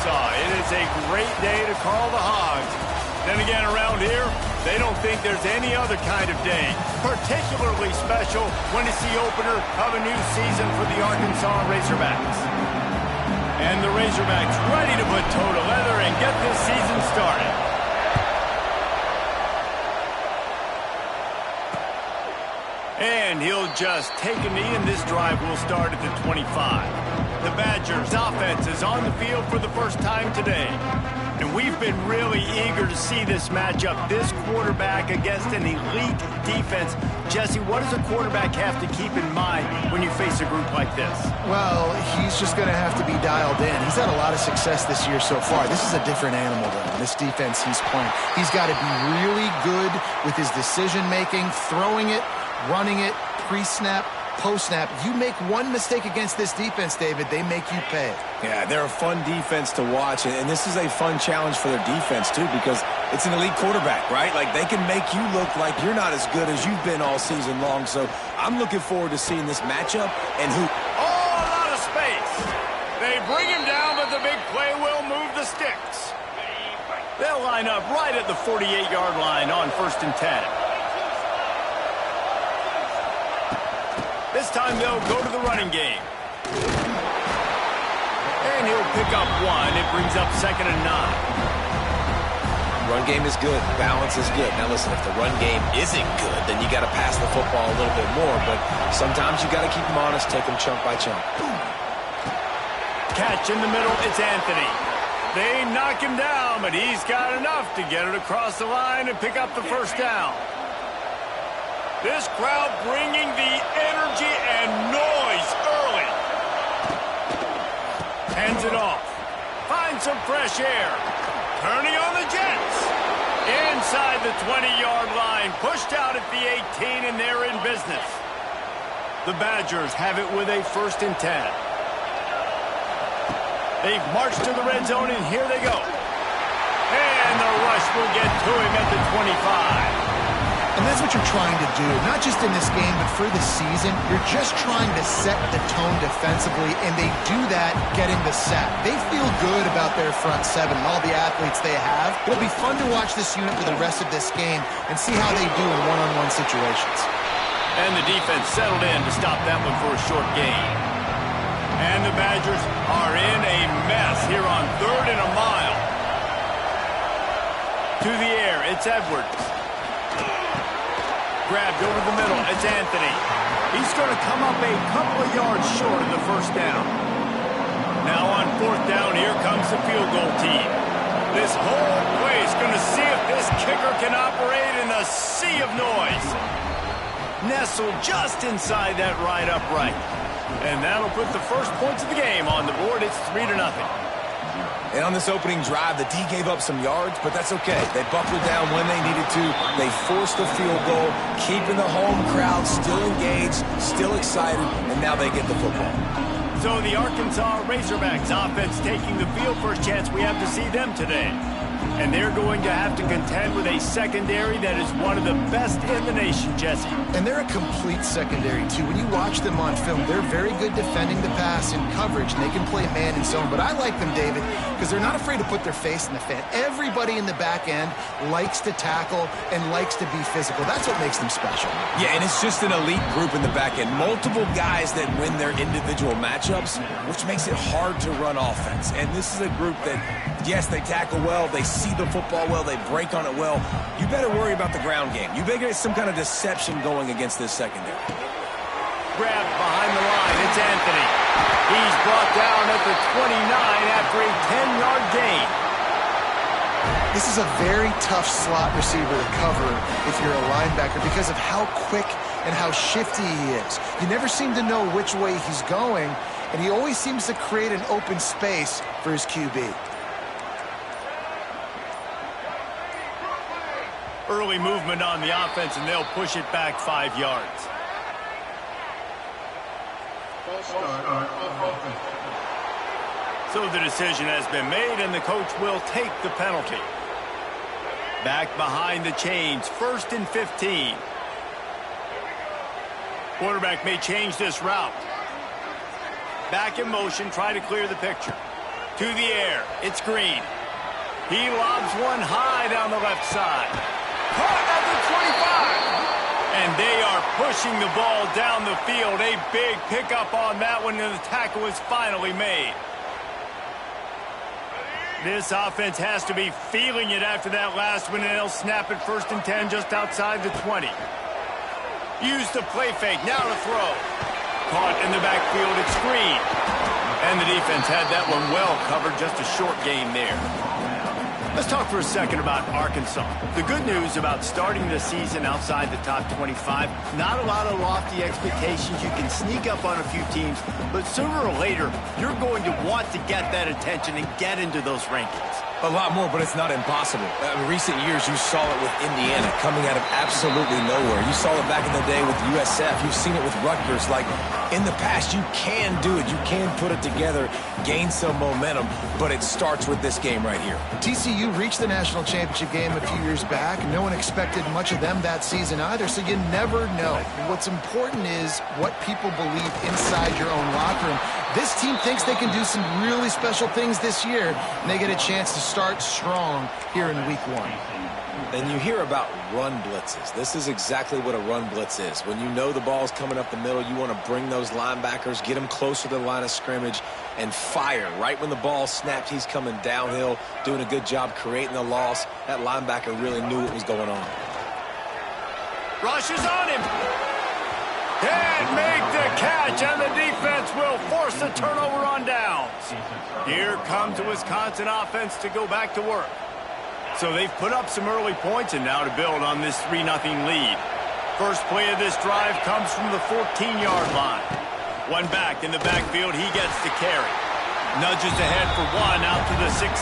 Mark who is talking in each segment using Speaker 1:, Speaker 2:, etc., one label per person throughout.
Speaker 1: Arkansas. It is a great day to call the Hogs. Then again, around here, they don't think there's any other kind of day. Particularly special when it's the opener of a new season for the Arkansas Razorbacks. And the Razorbacks ready to put toe to leather and get this season started. And he'll just take a knee, and this drive will start at the 25. The Badgers' offense is on the field for the first time today. And we've been really eager to see this matchup, this quarterback against an elite defense. Jesse, what does a quarterback have to keep in mind when you face a group like this?
Speaker 2: Well, he's just going to have to be dialed in. He's had a lot of success this year so far. This is a different animal than this defense he's playing. He's got to be really good with his decision-making, throwing it, running it, pre-snap, post-snap. If you make one mistake against this defense, David, they make you pay.
Speaker 3: Yeah, they're a fun defense to watch, and this is a fun challenge for their defense, too, because it's an elite quarterback, right? Like, they can make you look like you're not as good as you've been all season long, so I'm looking forward to seeing this matchup and who...
Speaker 1: Oh, a lot of space. They bring him down, but the big play will move the sticks. They'll line up right at the 48-yard line on 1st and 10. This time they'll go to the running game. And he'll pick up one. It brings up 2nd and 9.
Speaker 3: Run game is good. Balance is good. Now listen, if the run game isn't good, then you got to pass the football a little bit more. But sometimes you got to keep them honest, take them chunk by chunk.
Speaker 1: Catch in the middle. It's Anthony. They knock him down, but he's got enough to get it across the line and pick up the first down. This crowd bringing the energy and noise early. Hands it off. Finds some fresh air. Turning on the Jets. Inside the 20-yard line. Pushed out at the 18, and they're in business. The Badgers have it with a 1st and 10. They've marched to the red zone, and here they go. And the rush will get to him at the 25.
Speaker 2: And that's what you're trying to do, not just in this game, but for the season. You're just trying to set the tone defensively, and they do that getting the sack. They feel good about their front seven and all the athletes they have. It'll be fun to watch this unit for the rest of this game and see how they do in one-on-one situations.
Speaker 1: And the defense settled in to stop that one for a short gain. And the Badgers are in a mess here on 3rd and a mile. To the air, it's Edwards. Grabbed over the middle, it's Anthony. He's going to come up a couple of yards short of the first down. Now on 4th down, here comes the field goal team. This whole place going to see if this kicker can operate in a sea of noise. Nestled just inside that right upright. And that'll put the first points of the game on the board. It's 3-0.
Speaker 3: And on this opening drive, the D gave up some yards, but that's okay. They buckled down when they needed to. They forced the field goal, keeping the home crowd still engaged, still excited, and now they get the football.
Speaker 1: So the Arkansas Razorbacks offense taking the field. First chance we have to see them today. And they're going to have to contend with a secondary that is one of the best in the nation, Jesse.
Speaker 2: And they're a complete secondary, too. When you watch them on film, they're very good defending the pass in coverage, and they can play man and zone. But I like them, David, because they're not afraid to put their face in the fan. Everybody in the back end likes to tackle and likes to be physical. That's what makes them special.
Speaker 3: Yeah, and it's just an elite group in the back end. Multiple guys that win their individual matchups, which makes it hard to run offense. And this is a group that, yes, they tackle well, they see the football well, they break on it well. You better worry about the ground game. You better get some kind of deception going against this secondary.
Speaker 1: Grabbed behind the line, it's Anthony. He's brought down at the 29 after a 10-yard gain.
Speaker 2: This is a very tough slot receiver to cover if you're a linebacker because of how quick and how shifty he is. You never seem to know which way he's going, and he always seems to create an open space for his QB.
Speaker 1: Early movement on the offense, and they'll push it back 5 yards. So the decision has been made, and the coach will take the penalty. Back behind the chains, 1st and 15. Quarterback may change this route. Back in motion, try to clear the picture. To the air. It's Green. He lobs one high down the left side. Caught at the 25. And they are pushing the ball down the field. A big pickup on that one, and the tackle is finally made. This offense has to be feeling it after that last one, and they'll snap it 1st and 10 just outside the 20. Use the play fake. Now to throw. Caught in the backfield. It's Green. And the defense had that one well covered. Just a short game there. Let's talk for a second about Arkansas. The good news about starting the season outside the top 25, not a lot of lofty expectations. You can sneak up on a few teams, but sooner or later, you're going to want to get that attention and get into those rankings.
Speaker 3: A lot more, but it's not impossible. In recent years, you saw it with Indiana coming out of absolutely nowhere. You saw it back in the day with USF. You've seen it with Rutgers. Like, in the past, you can do it. You can put it together, gain some momentum, but it starts with this game right here.
Speaker 2: TCU reached the national championship game a few years back. No one expected much of them that season either, so you never know. What's important is what people believe inside your own locker room. This team thinks they can do some really special things this year, and they get a chance to start strong here in week 1.
Speaker 3: And you hear about run blitzes. This is exactly what a run blitz is. When you know the ball's coming up the middle, you want to bring those linebackers, get them closer to the line of scrimmage, and fire. Right when the ball snaps, he's coming downhill, doing a good job creating the loss. That linebacker really knew what was going on.
Speaker 1: Rushes on him. Can't make the catch, and the defense will force a turnover on downs. Here comes the Wisconsin offense to go back to work. So they've put up some early points, and now to build on this 3-0 lead. First play of this drive comes from the 14-yard line. One back in the backfield, he gets the carry. Nudges ahead for one out to the 16.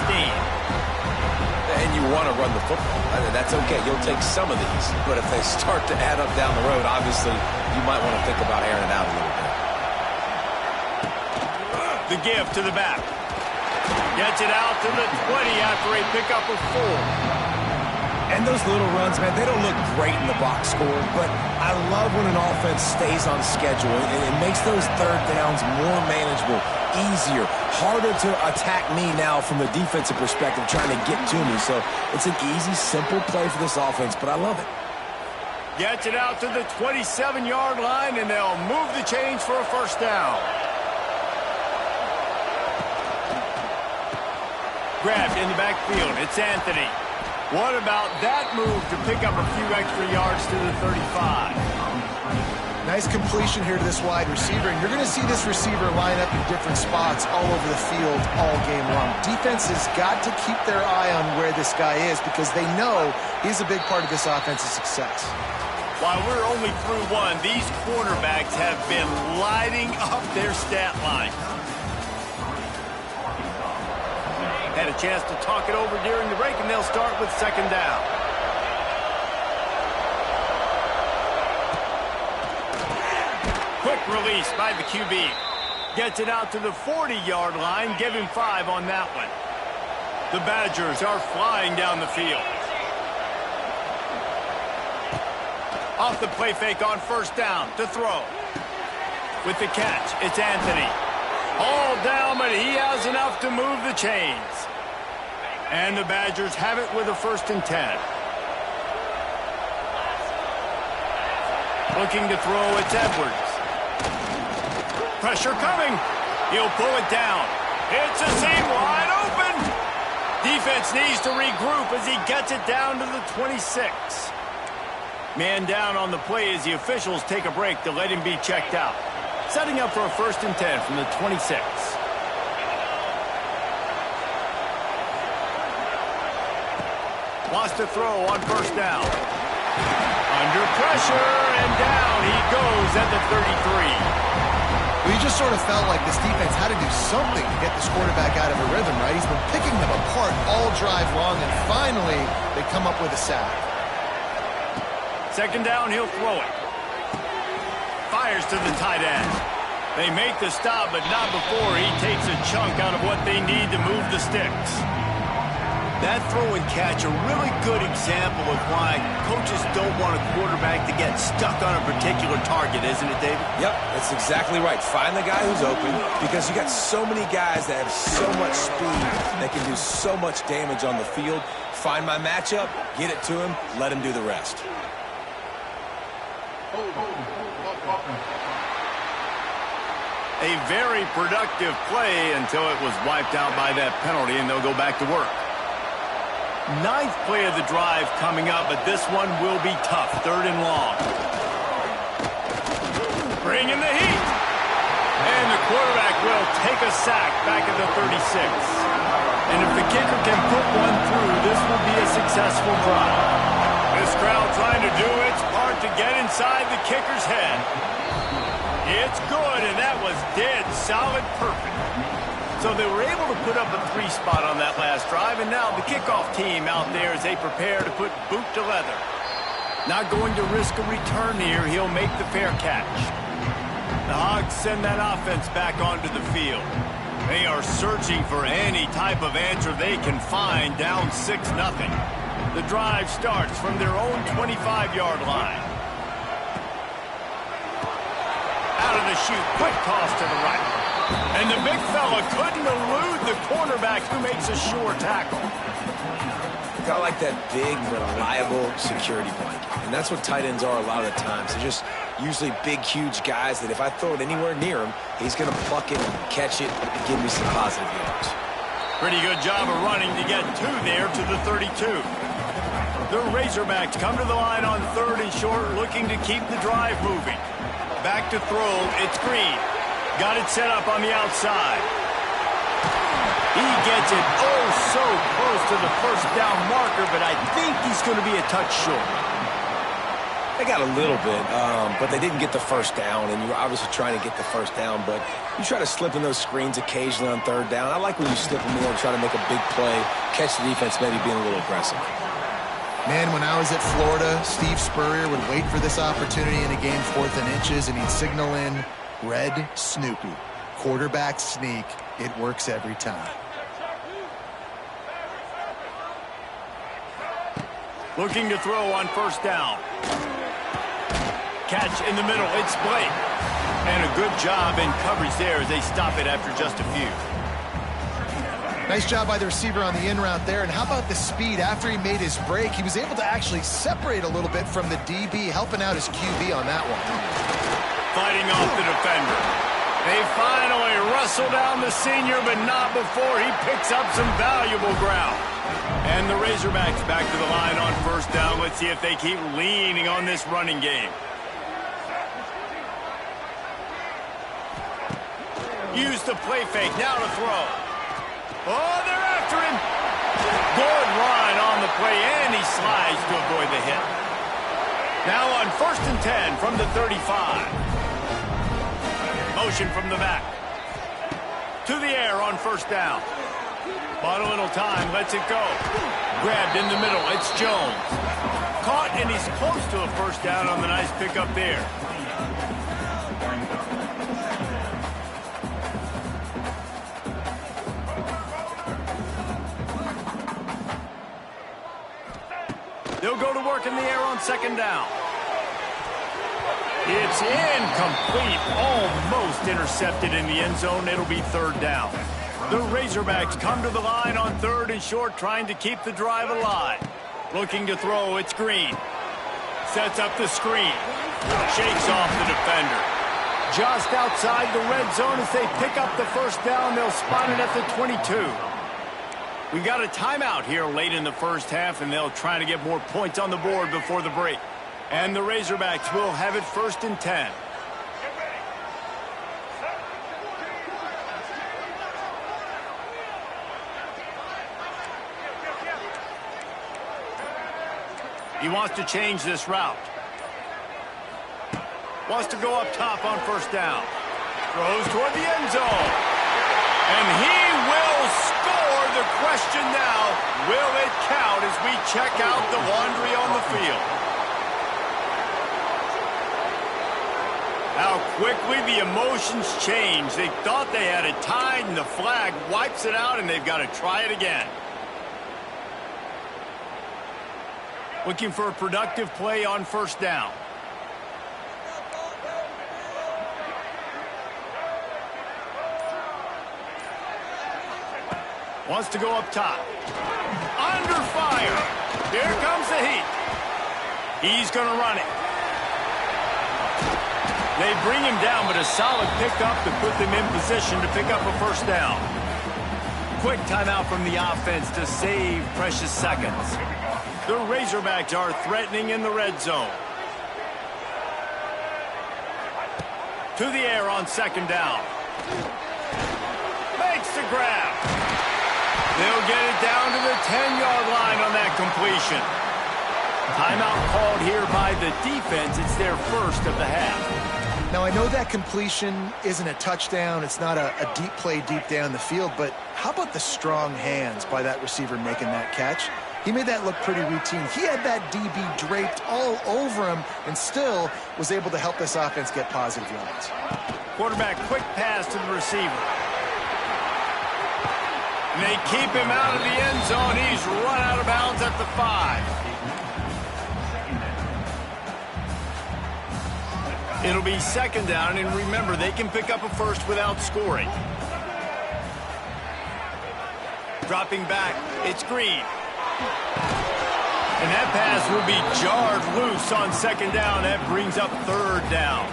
Speaker 3: And you want to run the football. That's okay. You'll take some of these. But if they start to add up down the road, obviously, you might want to think about airing it out a little bit.
Speaker 1: The give to the back. Gets it out to the 20 after a pickup of 4.
Speaker 3: And those little runs, man, they don't look great in the box score, but I love when an offense stays on schedule, and it makes those third downs more manageable, easier, harder to attack me now from the defensive perspective, trying to get to me. So it's an easy, simple play for this offense, but I love it.
Speaker 1: Gets it out to the 27-yard line, and they'll move the chains for a first down. Grabbed in the backfield. It's Anthony. What about that move to pick up a few extra yards to the 35?
Speaker 2: Nice completion here to this wide receiver, and you're going to see this receiver line up in different spots all over the field all game long. Defense has got to keep their eye on where this guy is because they know he's a big part of this offense's success.
Speaker 1: While we're only through one, these quarterbacks have been lighting up their stat line. Had a chance to talk it over during the break, and they'll start with second down. Quick release by the QB. Gets it out to the 40-yard line. Give him 5 on that one. The Badgers are flying down the field. Off the play fake on first down to throw. With the catch, it's Anthony. All down, but he has enough to move the chains. And the Badgers have it with a 1st and 10. Looking to throw, it's Edwards. Pressure coming. He'll pull it down. It's a seam wide open. Defense needs to regroup as he gets it down to the 26. Man down on the play as the officials take a break to let him be checked out. Setting up for a 1st and 10 from the 26. Wants to throw on first down. Under pressure, and down he goes at the 33.
Speaker 2: Well, you just sort of felt like this defense had to do something to get this quarterback out of a rhythm, right? He's been picking them apart all drive long, and finally they come up with a sack.
Speaker 1: Second down, he'll throw it. Fires to the tight end. They make the stop, but not before he takes a chunk out of what they need to move the sticks. That throw and catch, a really good example of why coaches don't want a quarterback to get stuck on a particular target, isn't it, David?
Speaker 3: Yep, that's exactly right. Find the guy who's open because you got so many guys that have so much speed that can do so much damage on the field. Find my matchup, get it to him, let him do the rest.
Speaker 1: A very productive play until it was wiped out by that penalty, and they'll go back to work. Ninth play of the drive coming up, but this one will be tough. 3rd and long. Bringing the heat. And the quarterback will take a sack back at the 36. And if the kicker can put one through, this will be a successful drive. This crowd trying to do its part to get inside the kicker's head. It's good, and that was dead solid perfect. So they were able to put up a 3 spot on that last drive, and now the kickoff team out there as they prepare to put boot to leather. Not going to risk a return here. He'll make the fair catch. The Hogs send that offense back onto the field. They are searching for any type of answer they can find, down 6-0. The drive starts from their own 25-yard line. Out of the chute, quick toss to the right. And the big fella couldn't elude the cornerback who makes a sure tackle.
Speaker 3: Got like that big, reliable security blanket. And that's what tight ends are a lot of the times. They're just usually big, huge guys that if I throw it anywhere near him, he's going to pluck it, catch it, and give me some positive yards.
Speaker 1: Pretty good job of running to get 2 there to the 32. The Razorbacks come to the line on 3rd and short, looking to keep the drive moving. Back to throw, it's Green. Got it set up on the outside. He gets it so close to the first down marker, but I think he's going to be a touch short.
Speaker 3: They got a little bit, but they didn't get the first down, and you're obviously trying to get the first down, but you try to slip in those screens occasionally on 3rd down. I like when you slip them in and try to make a big play, catch the defense maybe being a little aggressive.
Speaker 2: Man, when I was at Florida, Steve Spurrier would wait for this opportunity in a game 4th and inches, and he'd signal in Red Snoopy. Quarterback sneak. It works every time.
Speaker 1: Looking to throw on 1st down. Catch in the middle. It's Blake. And a good job in coverage there as they stop it after just a few.
Speaker 2: Nice job by the receiver on the in route there. And how about the speed? After he made his break, he was able to actually separate a little bit from the DB, helping out his QB on that one.
Speaker 1: Fighting off the defender. They finally wrestle down the senior, but not before he picks up some valuable ground. And the Razorbacks back to the line on 1st down. Let's see if they keep leaning on this running game. Use the play fake. Now to throw. Oh, they're after him. Good line on the play, and he slides to avoid the hit. Now on 1st and 10 from the 35. Motion from the back. To the air on 1st down. Bought a little time, lets it go. Grabbed in the middle, it's Jones. Caught, and he's close to a 1st down on the nice pickup there. They'll go to work in the air on 2nd down. It's incomplete, almost intercepted in the end zone. It'll be 3rd down. The Razorbacks come to the line on 3rd and short, trying to keep the drive alive. Looking to throw, it's Green. Sets up the screen. Shakes off the defender. Just outside the red zone as they pick up the 1st down. They'll spot it at the 22. We got a timeout here late in the 1st half, and they'll try to get more points on the board before the break. And the Razorbacks will have it 1st and 10. He wants to change this route. Wants to go up top on 1st down. Throws toward the end zone. And he will score. The question now, will it count as we check out the laundry on the field? How quickly the emotions change. They thought they had it tied, and the flag wipes it out, and they've got to try it again. Looking for a productive play on first down. Wants to go up top. Under fire. Here comes the heat. He's going to run it. They bring him down, but a solid pickup to put them in position to pick up a first down. Quick timeout from the offense to save precious seconds. The Razorbacks are threatening in the red zone. To the air on second down. Makes the grab. They'll get it down to the 10-yard line on that completion. Timeout called here by the defense. It's their first of the half.
Speaker 2: Now, I know that completion isn't a touchdown. It's not a deep play deep down the field, but how about the strong hands by that receiver making that catch? He made that look pretty routine. He had that DB draped all over him and still was able to help this offense get positive yards.
Speaker 1: Quarterback quick pass to the receiver. And they keep him out of the end zone. He's run out of bounds at the 5. It'll be second down, and remember, they can pick up a first without scoring. Dropping back, it's Green. And that pass will be jarred loose on second down. That brings up third down.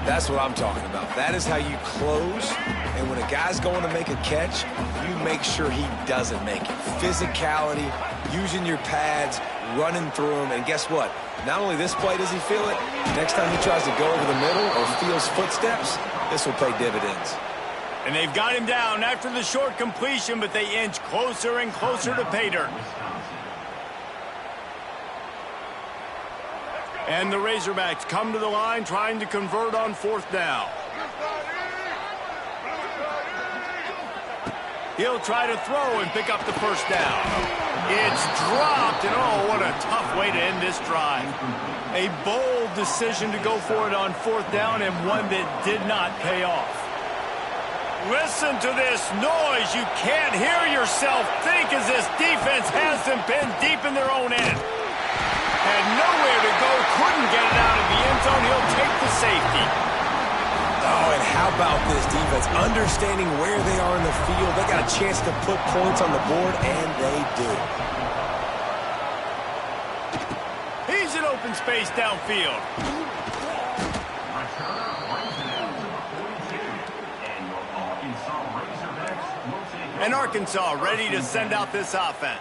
Speaker 3: That's what I'm talking about. That is how you close. And when a guy's going to make a catch, you make sure he doesn't make it. Physicality, using your pads, running through them. And guess what? Not only this play does he feel it, next time he tries to go over the middle or feels footsteps, this will pay dividends.
Speaker 1: And they've got him down after the short completion, but they inch closer and closer to pay dirt. And the Razorbacks come to the line trying to convert on fourth down. He'll try to throw and pick up the first down. It's dropped, and oh, what a tough way to end this drive. A bold decision to go for it on fourth down, and one that did not pay off. Listen to this noise. You can't hear yourself think as this defense has them pinned deep in their own end. Had nowhere to go, couldn't get it out of the end zone. He'll take the safety.
Speaker 3: Oh, and how about this defense? Understanding where they are in the field. They got a chance to put points on the board, and they do.
Speaker 1: He's in open space downfield. And Arkansas ready to send out this offense.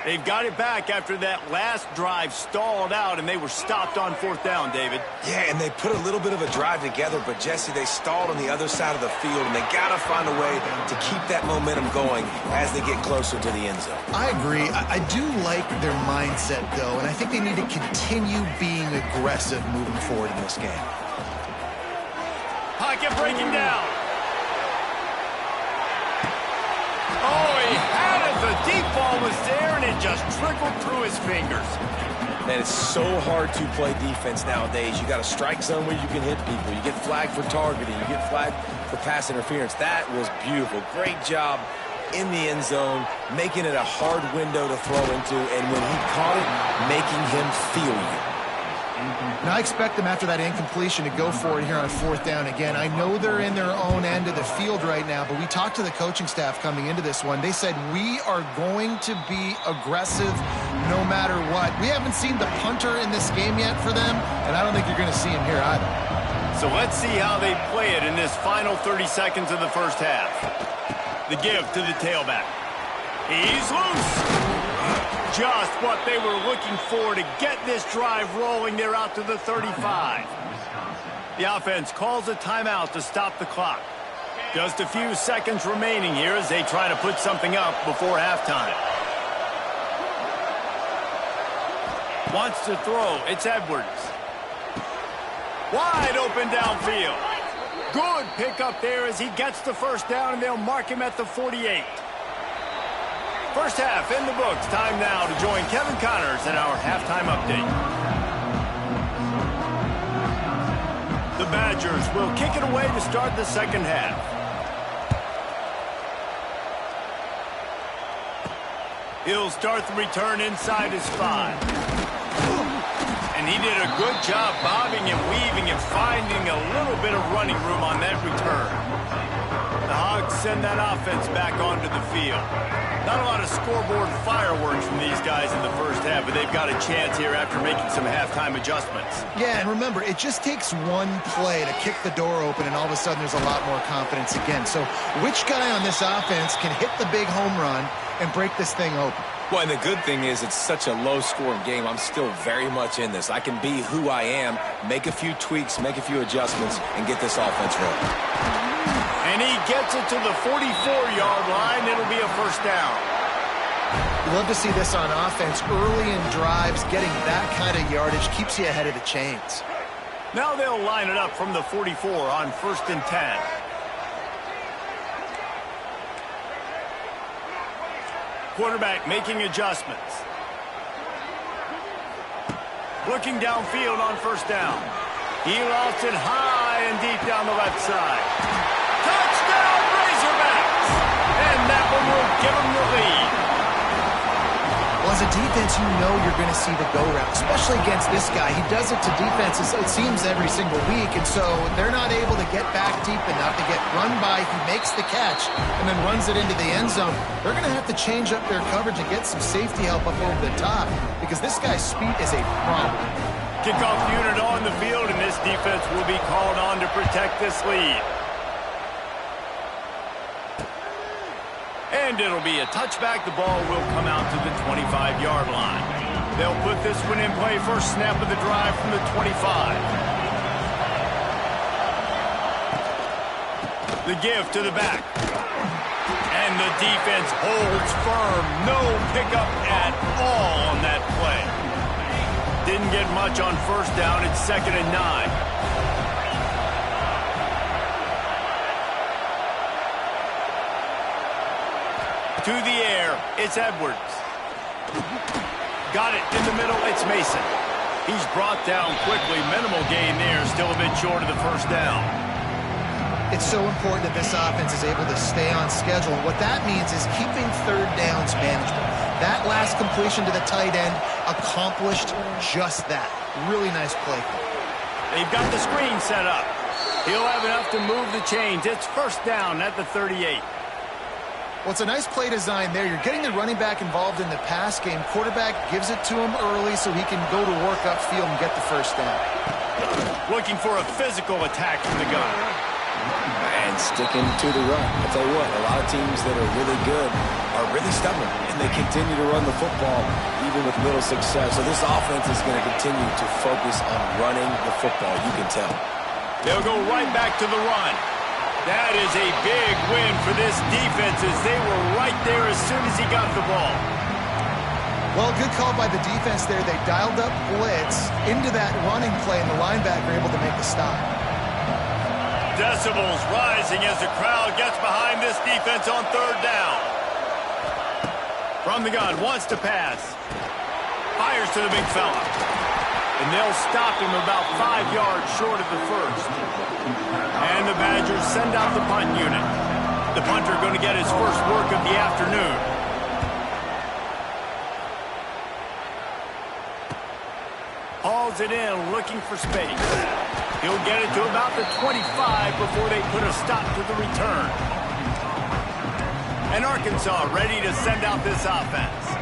Speaker 1: They've got it back after that last drive stalled out, and they were stopped on fourth down, David.
Speaker 3: Yeah, and they put a little bit of a drive together, but, Jesse, they stalled on the other side of the field, and they got to find a way to keep that momentum going as they get closer to the end zone.
Speaker 2: I agree. I do like their mindset, though, and I think they need to continue being aggressive moving forward in this game.
Speaker 1: Pocket breaking down. Oh, he had it. The deep ball was there, and it just trickled through his fingers.
Speaker 3: Man, it's so hard to play defense nowadays. You got a strike zone where you can hit people. You get flagged for targeting. You get flagged for pass interference. That was beautiful. Great job in the end zone, making it a hard window to throw into, and when he caught it, making him feel you.
Speaker 2: Now, I expect them after that incompletion to go for it here on fourth down again. I know they're in their own end of the field right now, but we talked to the coaching staff coming into this one. They said, we are going to be aggressive no matter what. We haven't seen the punter in this game yet for them, and I don't think you're going to see him here either.
Speaker 1: So let's see how they play it in this final 30 seconds of the first half. The give to the tailback. He's loose. Just what they were looking for to get this drive rolling. They're out to the 35. The offense calls a timeout to stop the clock. Just a few seconds remaining here as they try to put something up before halftime. Wants to throw. It's Edwards. Wide open downfield. Good pickup there as he gets the first down, and they'll mark him at the 48. First half in the books. Time now to join Kevin Connors in our halftime update. The Badgers will kick it away to start the second half. He'll start the return inside his 5. And he did a good job bobbing and weaving and finding a little bit of running room on that return. The Hogs send that offense back onto the field. Not a lot of scoreboard fireworks from these guys in the first half, but they've got a chance here after making some halftime adjustments.
Speaker 2: Yeah, and remember, it just takes one play to kick the door open, and all of a sudden there's a lot more confidence again. So which guy on this offense can hit the big home run and break this thing open?
Speaker 3: Well, and the good thing is it's such a low-scoring game. I'm still very much in this. I can be who I am, make a few tweaks, make a few adjustments, and get this offense rolling.
Speaker 1: And he gets it to the 44-yard line. It'll be a first down.
Speaker 2: You love to see this on offense. Early in drives, getting that kind of yardage keeps you ahead of the chains.
Speaker 1: Now they'll line it up from the 44 on 1st and 10. Quarterback making adjustments. Looking downfield on 1st down. He lost it high and deep down the left side. Touchdown, Razorbacks! And that one will give them the lead.
Speaker 2: Well, as a defense, you know you're going to see the go route, especially against this guy. He does it to defenses, it seems, every single week, and so they're not able to get back deep enough to get run by. He makes the catch and then runs it into the end zone. They're going to have to change up their coverage and get some safety help up over the top because this guy's speed is a problem.
Speaker 1: Kickoff unit on the field, and this defense will be called on to protect this lead. And it'll be a touchback. The ball will come out to the 25-yard line. They'll put this one in play first snap of the drive from the 25. The give to the back. And the defense holds firm. No pickup at all on that play. Didn't get much on 1st down. It's 2nd and 9. To the air, it's Edwards. Got it in the middle, it's Mason. He's brought down quickly. Minimal gain there, still a bit short of the 1st down.
Speaker 2: It's so important that this offense is able to stay on schedule. And what that means is keeping 3rd downs manageable. That last completion to the tight end accomplished just that. Really nice play.
Speaker 1: They've got the screen set up. He'll have enough to move the chains. It's 1st down at the 38.
Speaker 2: Well, it's a nice play design there. You're getting the running back involved in the pass game. Quarterback gives it to him early so he can go to work upfield and get the 1st down.
Speaker 1: Looking for a physical attack from the gun.
Speaker 3: And sticking to the run. I'll tell you what, a lot of teams that are really good are really stubborn, and they continue to run the football even with little success. So this offense is going to continue to focus on running the football, you can tell.
Speaker 1: They'll go right back to the run. That is a big win for this defense as they were right there as soon as he got the ball.
Speaker 2: Well, good call by the defense there. They dialed up blitz into that running play, and the linebacker able to make the stop.
Speaker 1: Decibels rising as the crowd gets behind this defense on 3rd down. From the gun, wants to pass. Fires to the big fella. And they'll stop him about 5 yards short of the 1st. And the Badgers send out the punt unit. The punter going to get his first work of the afternoon. Hauls it in, looking for space. He'll get it to about the 25 before they put a stop to the return. And Arkansas ready to send out this offense.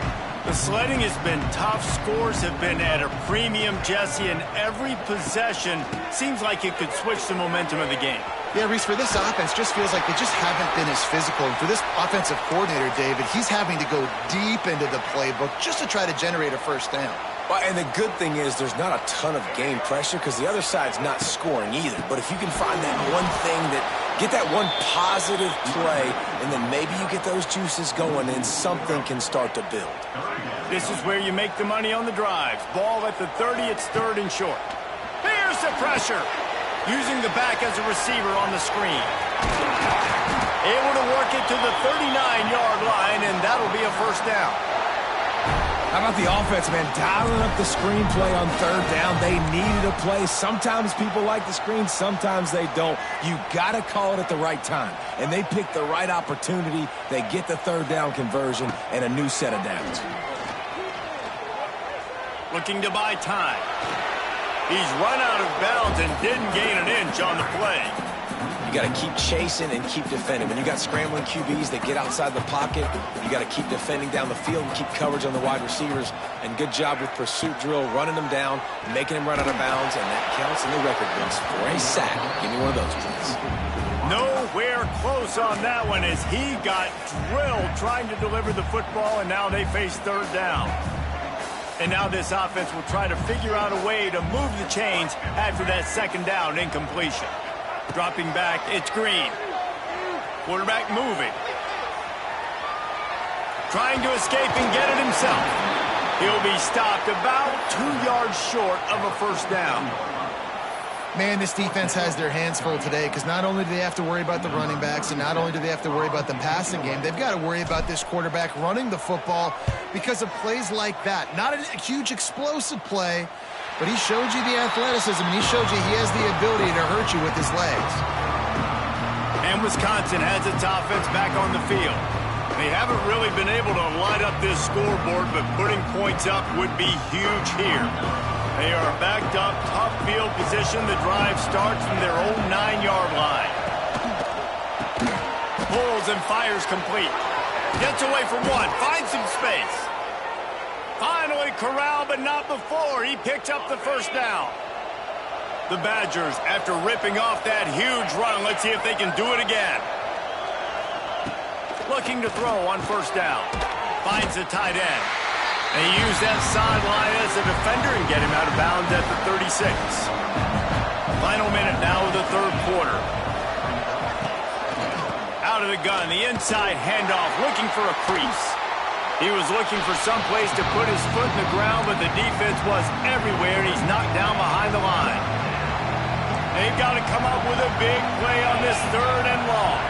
Speaker 1: The sledding has been tough. Scores have been at a premium, Jesse, and every possession seems like it could switch the momentum of the game.
Speaker 2: Yeah, Reese, for this offense, just feels like they just haven't been as physical. And for this offensive coordinator, David, he's having to go deep into the playbook just to try to generate a 1st down.
Speaker 3: Well, and the good thing is there's not a ton of game pressure because the other side's not scoring either. But if you can find that one thing get that one positive play, and then maybe you get those juices going and something can start to build.
Speaker 1: This is where you make the money on the drives. Ball at the 30, it's 3rd and short. Here's the pressure. Using the back as a receiver on the screen. Able to work it to the 39-yard line, and that'll be a 1st down.
Speaker 3: How about the offense, man? Dialing up the screenplay on third down. They needed a play. Sometimes people like the screen, sometimes they don't. You got to call it at the right time. And they picked the right opportunity. They get the third down conversion and a new set of downs.
Speaker 1: Looking to buy time. He's run out of bounds and didn't gain an inch on the play.
Speaker 3: You got to keep chasing and keep defending. When you got scrambling QBs that get outside the pocket, you got to keep defending down the field and keep coverage on the wide receivers. And good job with pursuit drill, running them down, making them run out of bounds, and that counts in the record books for a sack. Give me one of those, please.
Speaker 1: Nowhere close on that one as he got drilled trying to deliver the football, and now they face third down. And now this offense will try to figure out a way to move the chains after that second down incompletion. Dropping back, it's Green. Quarterback moving. Trying to escape and get it himself. He'll be stopped about 2 yards short of a first down.
Speaker 2: Man, this defense has their hands full today because not only do they have to worry about the running backs and not only do they have to worry about the passing game, they've got to worry about this quarterback running the football because of plays like that. Not a huge explosive play, but he showed you the athleticism, and he showed you he has the ability to hurt you with his legs.
Speaker 1: And Wisconsin has its offense back on the field. They haven't really been able to light up this scoreboard, but putting points up would be huge here. They are backed up, tough field position. The drive starts from their own 9-yard line. Pulls and fires complete. Gets away from one, finds some space. Finally corralled, but not before. He picks up the first down. The Badgers, after ripping off that huge run, let's see if they can do it again. Looking to throw on first down. Finds the tight end. They use that sideline as a defender and get him out of bounds at the 36. Final minute now of the third quarter. Out of the gun, the inside handoff, looking for a crease. He was looking for some place to put his foot in the ground, but the defense was everywhere, and he's knocked down behind the line. They've got to come up with a big play on this third and long.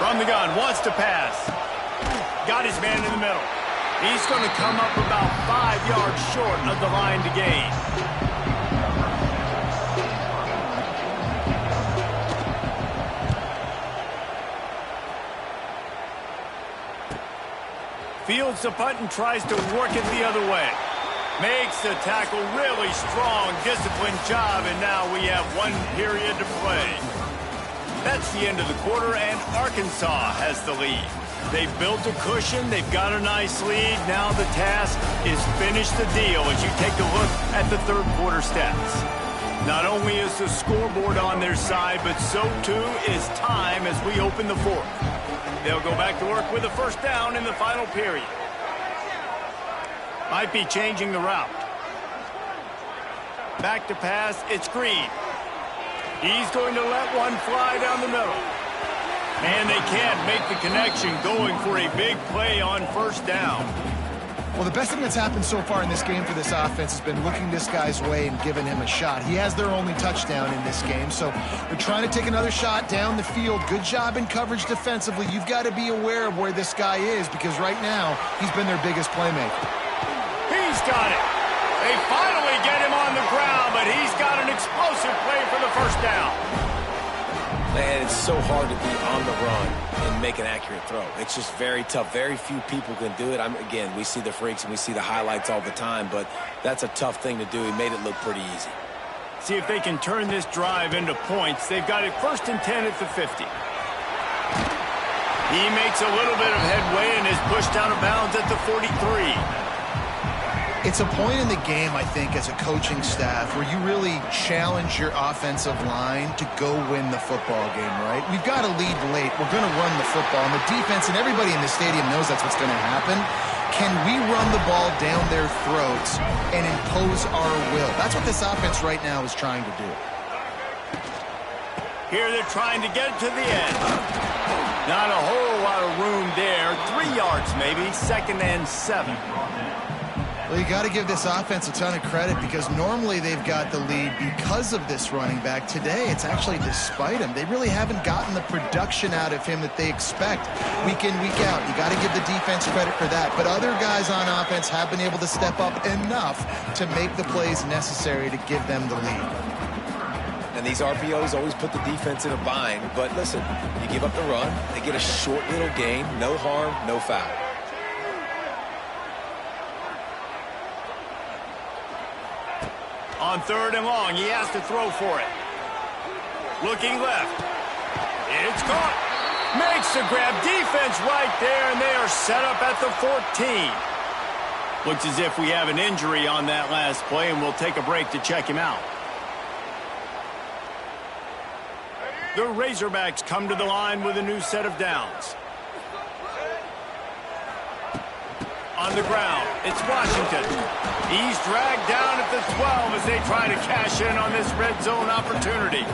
Speaker 1: From the gun, wants to pass. Got his man in the middle. He's going to come up about 5 yards short of the line to gain. Fields the punt and tries to work it the other way. Makes the tackle, really strong, disciplined job, and now we have 1 period to play. That's the end of the quarter, and Arkansas has the lead. They've built a cushion, they've got a nice lead. Now the task is finish the deal as you take a look at the third quarter stats. Not only is the scoreboard on their side, but so too is time as we open the fourth. They'll go back to work with a first down in the final period. Might be changing the route. Back to pass, it's Green. He's going to let one fly down the middle. And they can't make the connection, going for a big play on first down.
Speaker 2: Well, the best thing that's happened so far in this game for this offense has been looking this guy's way and giving him a shot. He has their only touchdown in this game, so they're trying to take another shot down the field. Good job in coverage defensively. You've got to be aware of where this guy is because right now he's been their biggest playmaker.
Speaker 1: He's got it. They finally get him on the ground, but he's got an explosive play for the first down.
Speaker 3: Man, it's so hard to be on the run and make an accurate throw. It's just very tough. Very few people can do it. Again, we see the freaks and we see the highlights all the time, but that's a tough thing to do. He made it look pretty easy.
Speaker 1: See if they can turn this drive into points. They've got it 1st and 10 at the 50. He makes a little bit of headway and is pushed out of bounds at the 43.
Speaker 2: It's a point in the game, I think, as a coaching staff where you really challenge your offensive line to go win the football game, right? We've got to lead late. We're going to run the football. And the defense and everybody in the stadium knows that's what's going to happen. Can we run the ball down their throats and impose our will? That's what this offense right now is trying to do.
Speaker 1: Here they're trying to get it to the end. Not a whole lot of room there. 3 yards maybe, 2nd and 7.
Speaker 2: Well, you got to give this offense a ton of credit because normally they've got the lead because of this running back. Today, it's actually despite him. They really haven't gotten the production out of him that they expect week in, week out. You got to give the defense credit for that. But other guys on offense have been able to step up enough to make the plays necessary to give them the lead.
Speaker 3: And these RPOs always put the defense in a bind. But listen, you give up the run, they get a short little gain, no harm, no foul.
Speaker 1: On 3rd and long, he has to throw for it. Looking left. It's caught. Makes the grab. Defense right there, and they are set up at the 14. Looks as if we have an injury on that last play, and we'll take a break to check him out. The Razorbacks come to the line with a new set of downs. On the ground, it's Washington. He's dragged down at the 12 as they try to cash in on this red zone opportunity.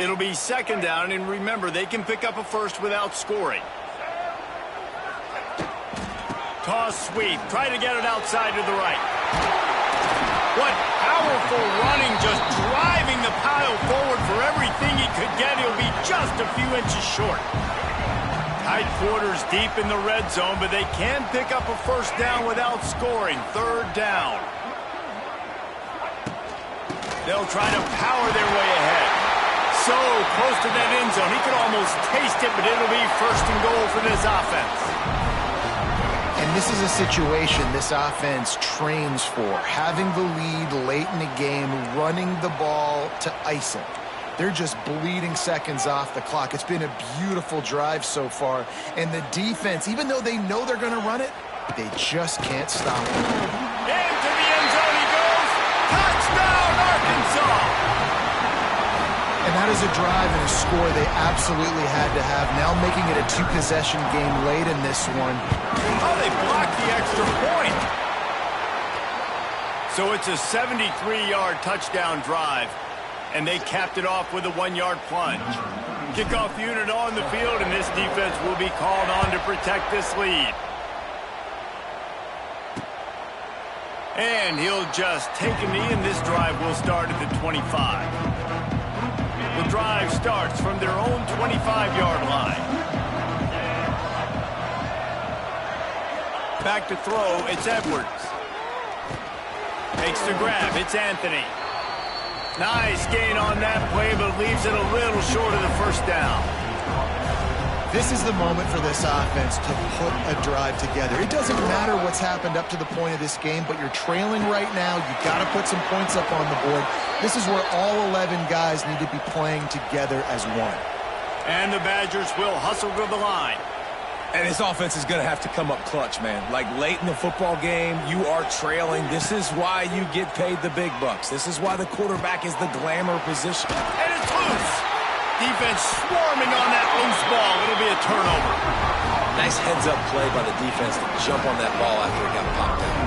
Speaker 1: It'll be 2nd down, and remember, they can pick up a first without scoring. Toss sweep. Try to get it outside to the right. What powerful running, just driving the pile forward for everything he could get. He'll be just a few inches short. Tight quarters deep in the red zone, but they can pick up a first down without scoring. 3rd down. They'll try to power their way ahead. So close to that end zone. He could almost taste it, but it'll be 1st and goal for this offense.
Speaker 2: And this is a situation this offense trains for, having the lead late in the game, running the ball to ice it. They're just bleeding seconds off the clock. It's been a beautiful drive so far. And the defense, even though they know they're going to run it, they just can't stop it.
Speaker 1: Into the end zone he goes. Touchdown, Arkansas!
Speaker 2: And that is a drive and a score they absolutely had to have. Now making it a 2-possession game late in this one.
Speaker 1: Oh, they blocked the extra point. So it's a 73-yard touchdown drive, and they capped it off with a 1-yard plunge. Kickoff unit on the field, and this defense will be called on to protect this lead. And he'll just take a knee, and this drive will start at the 25. The drive starts from their own 25-yard line. Back to throw, it's Edwards. Takes the grab, it's Anthony. Nice gain on that play, but leaves it a little short of the 1st down.
Speaker 2: This is the moment for this offense to put a drive together. It doesn't matter what's happened up to the point of this game, but you're trailing right now. You've got to put some points up on the board. This is where all 11 guys need to be playing together as one.
Speaker 1: And the Badgers will hustle to the line.
Speaker 3: And this offense is going to have to come up clutch, man. Like late in the football game, you are trailing. This is why you get paid the big bucks. This is why the quarterback is the glamour position.
Speaker 1: And it's loose. Defense swarming on that loose ball. It'll be a turnover.
Speaker 3: Nice heads-up play by the defense to jump on that ball after it got popped out.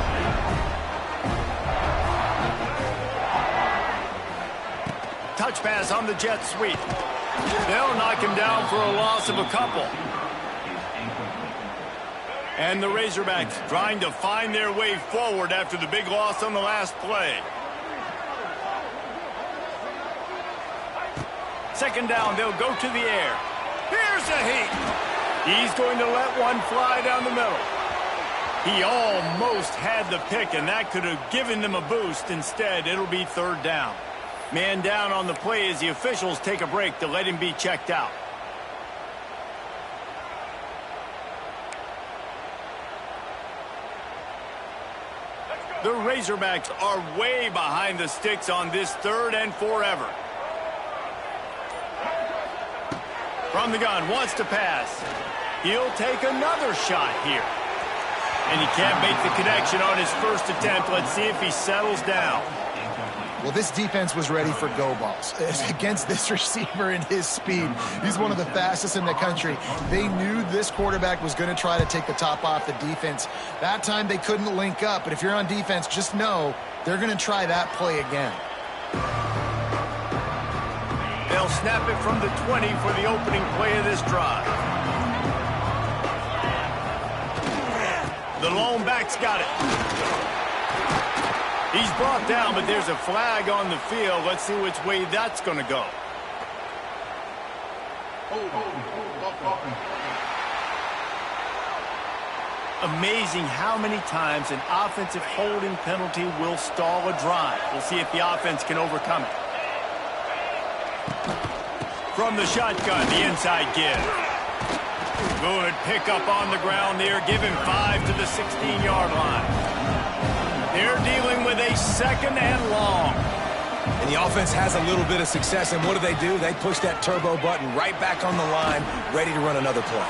Speaker 1: Touch pass on the jet sweep. They'll knock him down for a loss of a couple. And the Razorbacks trying to find their way forward after the big loss on the last play. 2nd down, they'll go to the air. Here's a heat. He's going to let one fly down the middle. He almost had the pick, and that could have given them a boost. Instead, it'll be 3rd down. Man down on the play as the officials take a break to let him be checked out. The Razorbacks are way behind the sticks on this 3rd and forever. From the gun, wants to pass. He'll take another shot here. And he can't make the connection on his 1st attempt. Let's see if he settles down.
Speaker 2: Well, this defense was ready for go balls against this receiver and his speed. He's one of the fastest in the country. They knew this quarterback was going to try to take the top off the defense. That time they couldn't link up, but if you're on defense, just know they're going to try that play again.
Speaker 1: They'll snap it from the 20 for the opening play of this drive. The lone back's got it. He's brought down, but there's a flag on the field. Let's see which way that's going to go. Amazing how many times an offensive holding penalty will stall a drive. We'll see if the offense can overcome it. From the shotgun, the inside give. Good pickup on the ground there. Give him 5 to the 16-yard line. They're dealing with a second and long.
Speaker 3: And the offense has a little bit of success, and what do? They push that turbo button right back on the line, ready to run another play.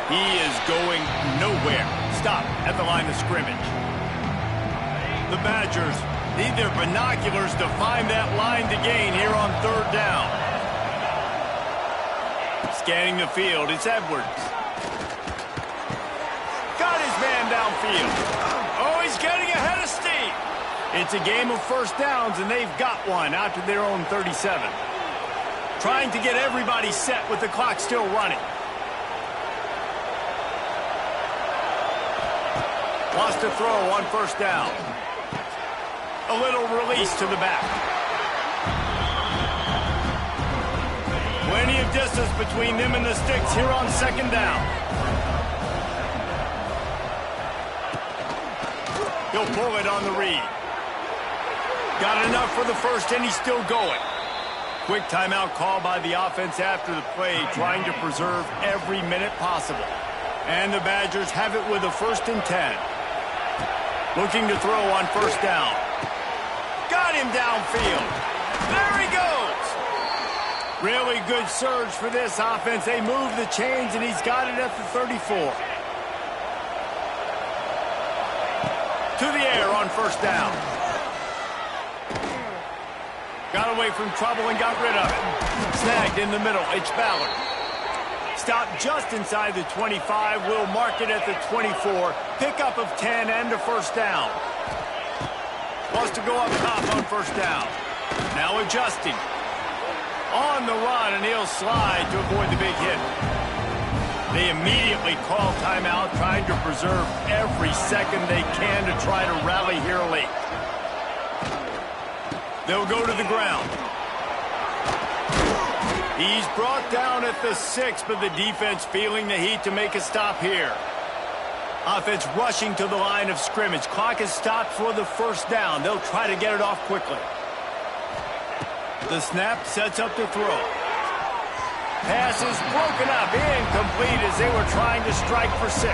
Speaker 1: He is going nowhere. Stop at the line of scrimmage. The Badgers need their binoculars to find that line to gain here on third down. Scanning the field, it's Edwards. Got his man downfield. Oh, he's getting ahead of steam. It's a game of first downs, and they've got one out to their own 37. Trying to get everybody set with the clock still running. Wants to throw on first down. A little release to the back. Plenty of distance between them and the sticks here on second down. He'll pull it on the read. Got enough for the first, and he's still going. Quick timeout call by the offense after the play, trying to preserve every minute possible. And the Badgers have it with a 1st and 10. Looking to throw on first down. Got him downfield. There he goes. Really good surge for this offense. They move the chains, and he's got it at the 34. To the air on first down. Got away from trouble and got rid of it. Snagged in the middle. It's Ballard. Stopped just inside the 25. Will mark it at the 24. Pickup of 10 and a first down. Wants to go up top on first down. Now adjusting. On the run, and he'll slide to avoid the big hit. They immediately call timeout, trying to preserve every second they can to try to rally here late. They'll go to the ground. He's brought down at the 6, but the defense feeling the heat to make a stop here. Offense rushing to the line of scrimmage. Clock is stopped for the first down. They'll try to get it off quickly. The snap sets up the throw. Pass is broken up, incomplete as they were trying to strike for 6.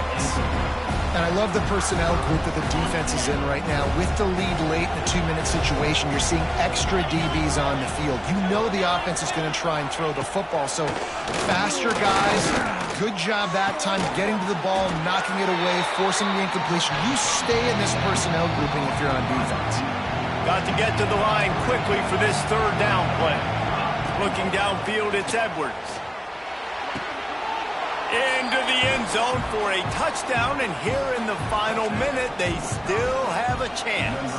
Speaker 2: And I love the personnel group that the defense is in right now. With the lead late in a 2-minute situation, you're seeing extra DBs on the field. You know the offense is going to try and throw the football. So faster guys, good job that time getting to the ball, knocking it away, forcing the incompletion. You stay in this personnel grouping if you're on defense.
Speaker 1: Got to get to the line quickly for this third down play. Looking downfield, it's Edwards. Into the end zone for a touchdown, and here in the final minute, they still have a chance.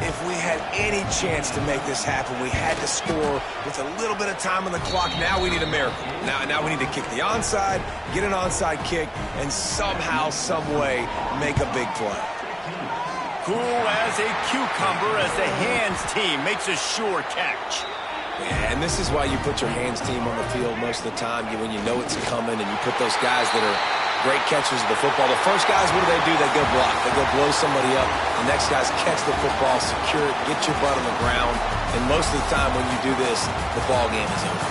Speaker 3: If we had any chance to make this happen, we had to score with a little bit of time on the clock. Now we need a miracle. Now we need to kick the onside, get an onside kick, and somehow, some way, make a big play.
Speaker 1: Cool as a cucumber as the hands team makes a sure catch.
Speaker 3: Yeah, and this is why you put your hands team on the field most of the time, when you know it's coming, and you put those guys that are great catchers of the football. The first guys, what do? They go block. They go blow somebody up. The next guys catch the football, secure it, get your butt on the ground. And most of the time when you do this, the ball game is over.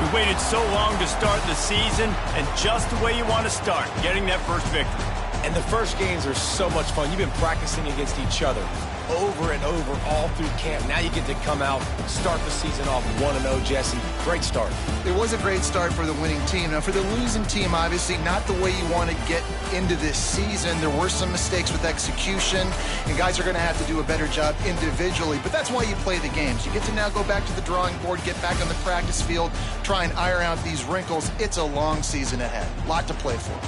Speaker 1: We waited so long to start the season, and just the way you want to start, getting that first victory.
Speaker 3: And the first games are so much fun. You've been practicing against each other over and over all through camp. Now you get to come out, start the season off 1-0, Jesse. Great start.
Speaker 2: It was a great start for the winning team. Now, for the losing team, obviously not the way you want to get into this season. There were some mistakes with execution, and guys are going to have to do a better job individually. But that's why you play the games. You get to now go back to the drawing board, get back on the practice field, try and iron out these wrinkles. It's a long season ahead. A lot to play for.